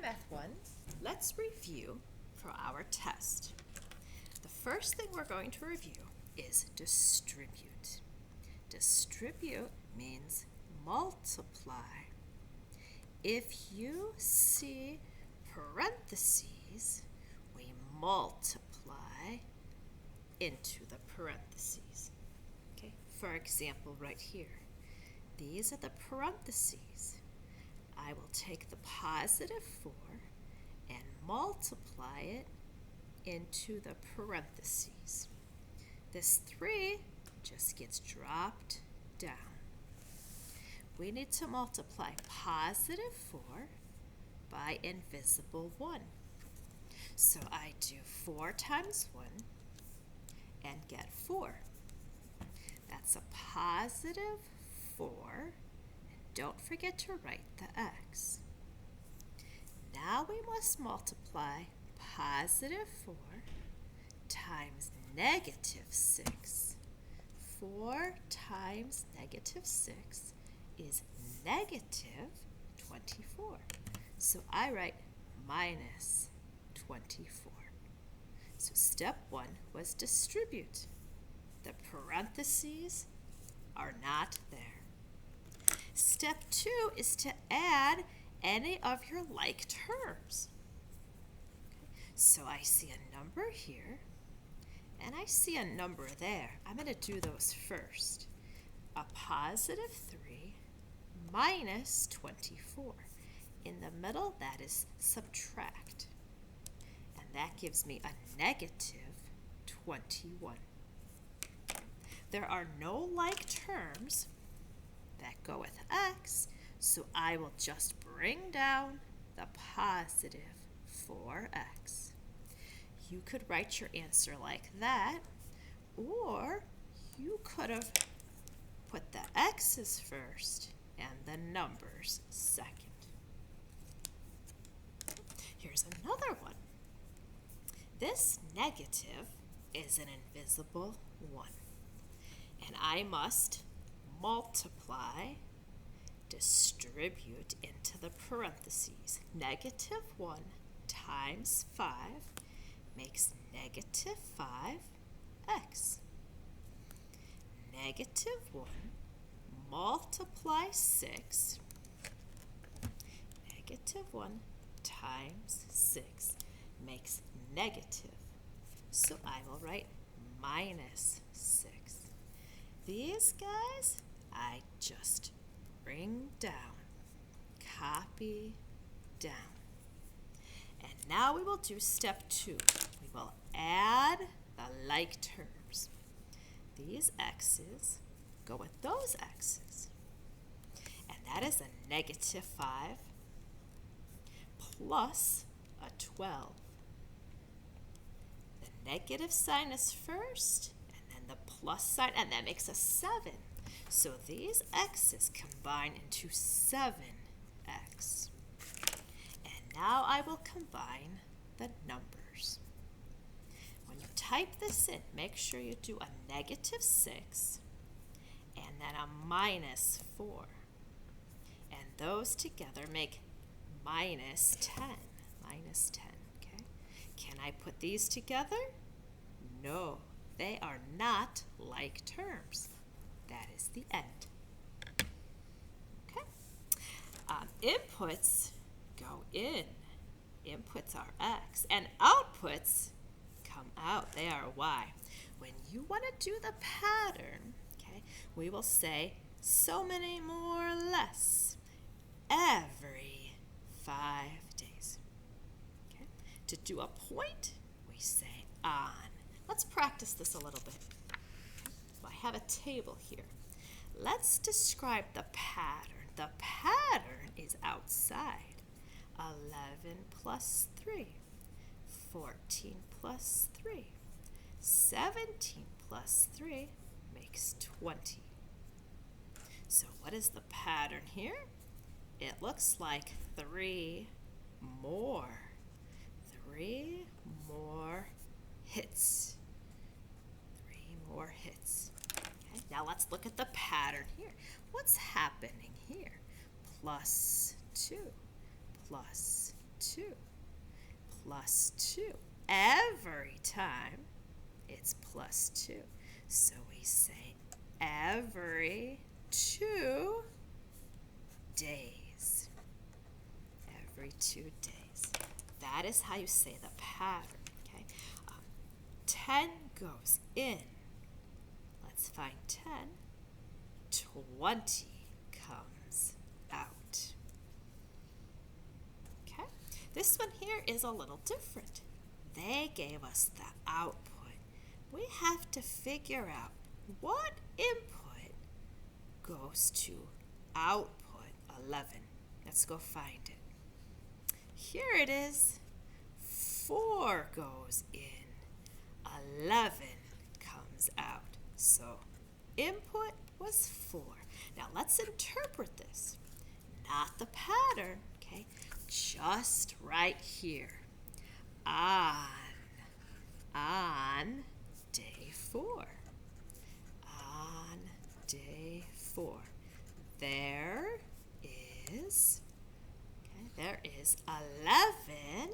Math 1. Let's review for our test. The first thing we're going to review is distribute. Distribute means multiply. If you see parentheses, we multiply into the parentheses. Okay, for example, right here, these are the parentheses. I will take the positive 4 and multiply it into the parentheses. This 3 just gets dropped down. We need to multiply positive 4 by invisible 1. So I do 4 times 1 and get 4. That's a positive 4. Don't forget to write the x. Now we must multiply positive 4 times negative 6. 4 times negative 6 is negative 24. So I write minus 24. So step 1 was distribute. The parentheses are not there. Step 2 is to add any of your like terms. So I see a number here, and I see a number there. I'm going to do those first. A positive 3 minus 24. In the middle, that is subtract. And that gives me a negative 21. There are no like terms that go with x, so I will just bring down the positive 4x. You could write your answer like that, or you could have put the x's first and the numbers second. Here's another one. This negative is an invisible 1, and I must multiply, distribute into the parentheses. Negative 1 times 5 makes negative 5x. Negative 1 multiply 6. Negative 1 times 6 makes negative. So I will write minus 6. These guys, I just bring down, copy down. And now we will do step 2. We will add the like terms. These x's go with those x's. And that is a negative 5 plus a 12. The negative sign is first, and then the plus sign, and that makes a 7. So these x's combine into 7x. And now I will combine the numbers. When you type this in, make sure you do a negative 6 and then a minus 4. And those together make minus 10. Minus 10, okay? Can I put these together? No, they are not like terms. That is the end. Okay. Inputs go in. Inputs are x. And outputs come out. They are y. When you want to do the pattern, okay, we will say so many more or less every 5 days. Okay. To do a point, we say on. Let's practice this a little bit. I have a table here. Let's describe the pattern. The pattern is outside. 11 plus 3, 14 plus 3, 17 plus 3 makes 20. So what is the pattern here? It looks like 3 more. 3 more hits. 3 more hits. Okay, now let's look at the pattern here. What's happening here? Plus 2, plus 2. 2. Plus 2. Every time it's plus 2. So we say every 2 days. Every 2 days. That is how you say the pattern. Okay. 10 goes in. Let's find 10. 20 comes out. Okay. This one here is a little different. They gave us the output. We have to figure out what input goes to output 11. Let's go find it. Here it is. 4 goes in. 11 comes out. So input was 4. Now let's interpret this. Not the pattern, okay? Just right here. On day 4. On day 4. There is 11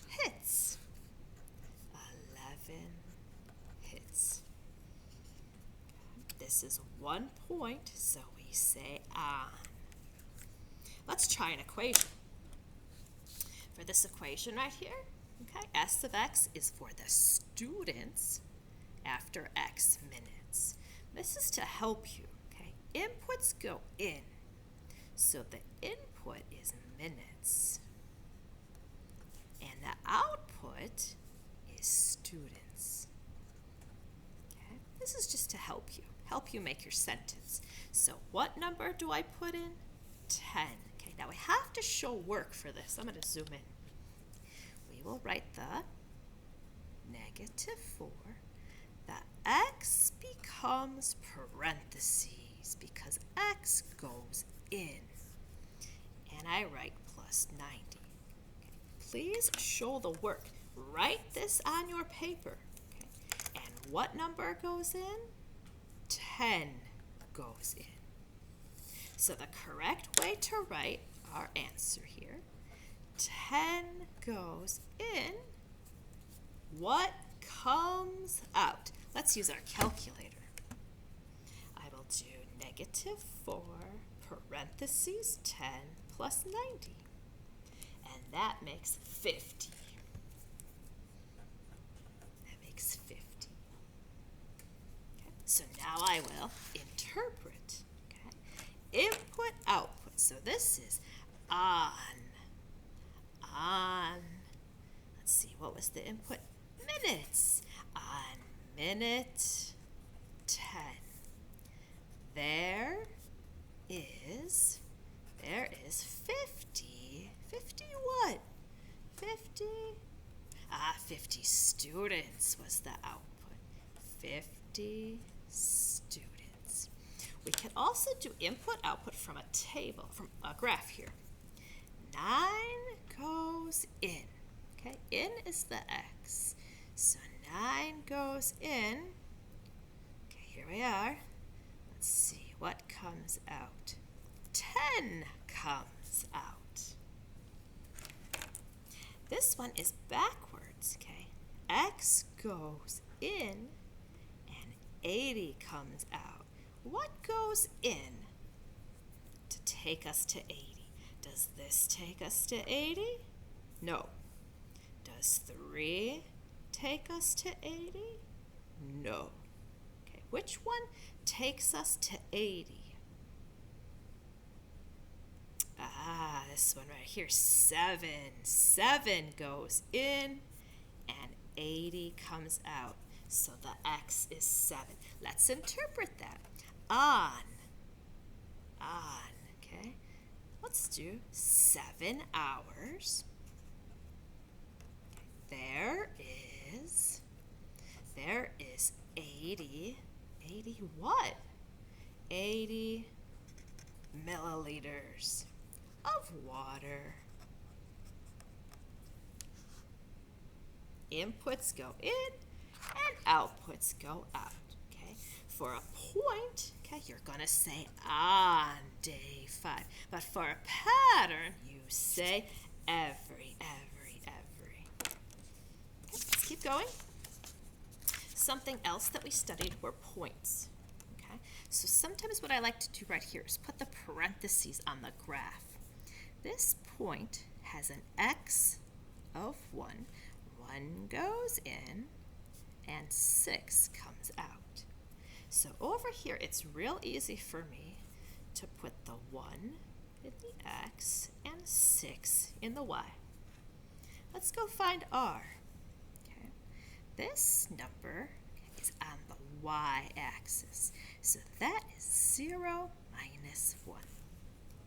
hits. 11 hits. This is 1 point, so we say on. Let's try an equation. For this equation right here, okay, S of x is for the students after x minutes. This is to help you, okay? Inputs go in, so the input is minutes, and the output is students. Okay? This is just to help you make your sentence. So what number do I put in? 10. Okay, now we have to show work for this. I'm going to zoom in. We will write the -4. The x becomes parentheses because x goes in. And I write plus 90. Okay. Please show the work. Write this on your paper. Okay. And what number goes in? 10 goes in. So the correct way to write our answer here, 10 goes in. What comes out? Let's use our calculator. I will do -4 parentheses 10 plus 90. And that makes 50. That makes 50. Okay. So now I will interpret. Okay. Input, output. So this is on. Let's see, what was the input? Minutes. On minute 10. There is 50. 50 what? 50 students was the output. 50 students. We can also do input, output from a table, from a graph here. 9 goes in. Okay, in is the x. So 9 goes in. Okay, here we are. Let's see what comes out. 10 comes out. This one is backwards, okay? X goes in and 80 comes out. What goes in to take us to 80? Does this take us to 80? No. Does 3 take us to 80? No. Okay, which one takes us to 80? This one right here, 7. 7 goes in and 80 comes out. So the x is 7. Let's interpret that. On, okay? Let's do 7 hours. There is 80. 80 what? 80 milliliters of water. Inputs go in and outputs go out. Okay. For a point, okay, you're gonna say on day 5. But for a pattern, you say every. Okay, let's keep going. Something else that we studied were points. Okay, so sometimes what I like to do right here is put the parentheses on the graph. This point has an x of 1. 1 goes in and 6 comes out. So over here it's real easy for me to put the 1 in the x and 6 in the y. Let's go find r. Okay. This number is on the y-axis. So that is 0 minus 1.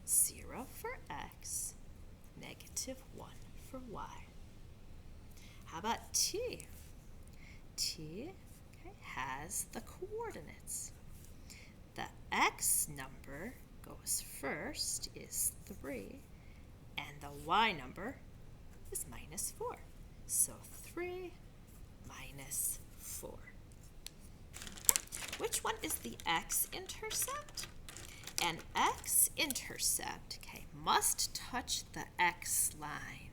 0 for x, negative 1 for y. How about t? T has the coordinates. The x number goes first, is 3, and the y number is minus 4. So 3 minus 4. Which one is the x-intercept? An x-intercept, must touch the x line.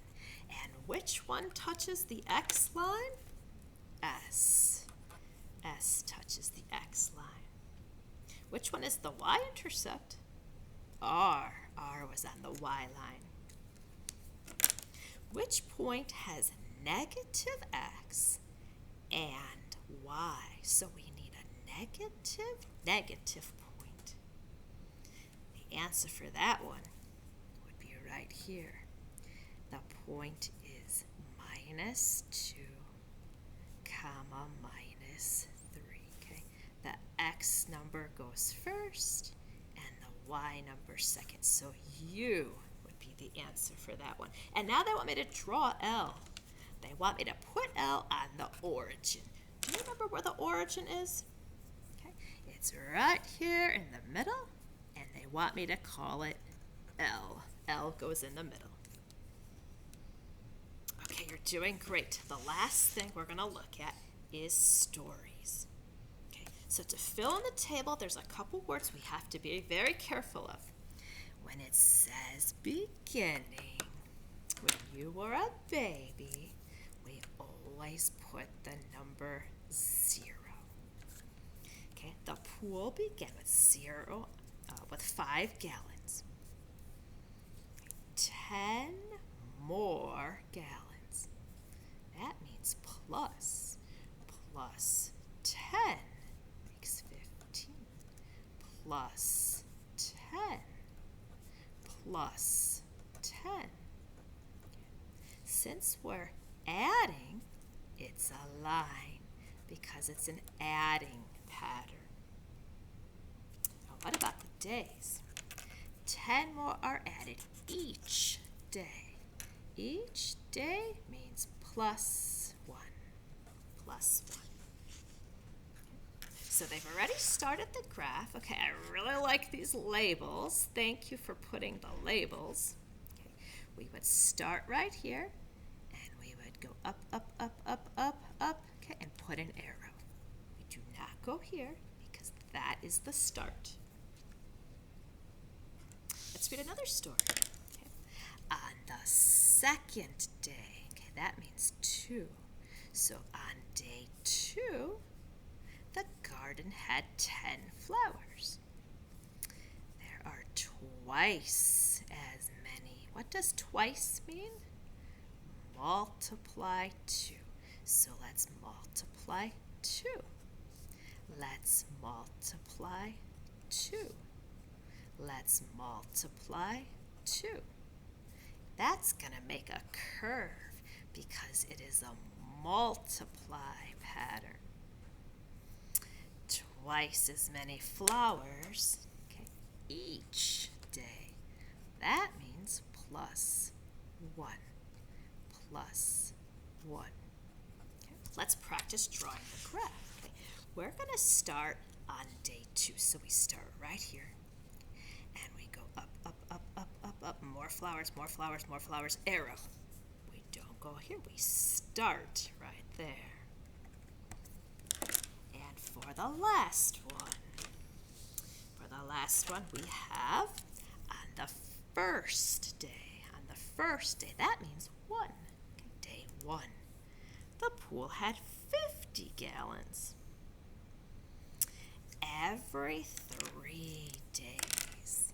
And which one touches the x line? S. S touches the x line. Which one is the y-intercept? R. R was on the y line. Which point has negative x and y? So we need a negative point. The answer for that one would be right here. The point is minus 2, comma, minus 3. Okay, the x number goes first and the y number second. So U would be the answer for that one. And now they want me to draw L. They want me to put L on the origin. Do you remember where the origin is? Okay, it's right here in the middle, and they want me to call it L. L goes in the middle. Okay, you're doing great. The last thing we're going to look at is stories. Okay, so to fill in the table, there's a couple words we have to be very careful of. When it says beginning, when you were a baby, we always put the number 0. Okay, the pool began with 5 gallons. 10 more gallons. That means plus 10 makes 15, plus 10, plus 10. Since we're adding, it's a line because it's an adding pattern. Now, what about the days? 10 more are added each day. Each day means plus 1. Plus 1. So they've already started the graph. Okay, I really like these labels. Thank you for putting the labels. Okay, we would start right here, and we would go up, okay, and put an arrow. We do not go here because that is the start. Let's read another story. Okay. On the second day, okay, that means 2. So on day 2, the garden had 10 flowers. There are twice as many. What does twice mean? Multiply 2. So let's multiply 2. Let's multiply 2. Let's multiply 2. That's going to make a curve because it is a multiply pattern. Twice as many flowers, okay, each day. That means plus 1. Plus 1. Okay. Let's practice drawing the graph. Okay. We're going to start on day 2. So we start right here. And we go up. More flowers, more flowers, more flowers. Arrow. We don't go here. We start right there. And for the last one, we have on the first day. On the first day. That means 1. Okay, day 1. The pool had 50 gallons. Every 3 days.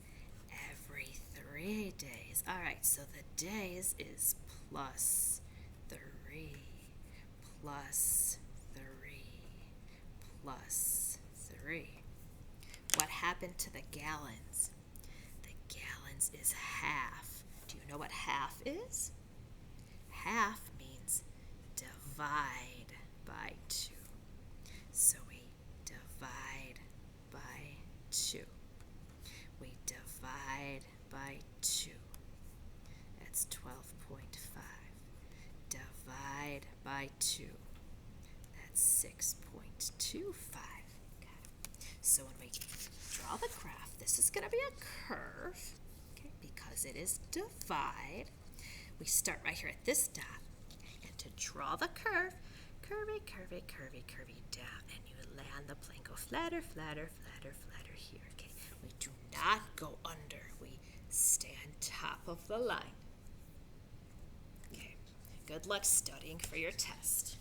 Every 3 days. All right, so the days is plus 3, plus 3, plus 3. What happened to the gallons? The gallons is half. Do you know what half is? Half means divide by 2. So we divide by 2. We divide by 2. That's 12.5. Divide by 2. That's 6.25. Okay. So when we draw the graph, this is going to be a curve, okay, because it is divide. We start right here at this dot, and to draw the curve, curvy, curvy, curvy, curvy down, and you land the plane. Go flatter, flatter, flatter, flatter here, okay? We do not go under. We stay on top of the line. Okay, good luck studying for your test.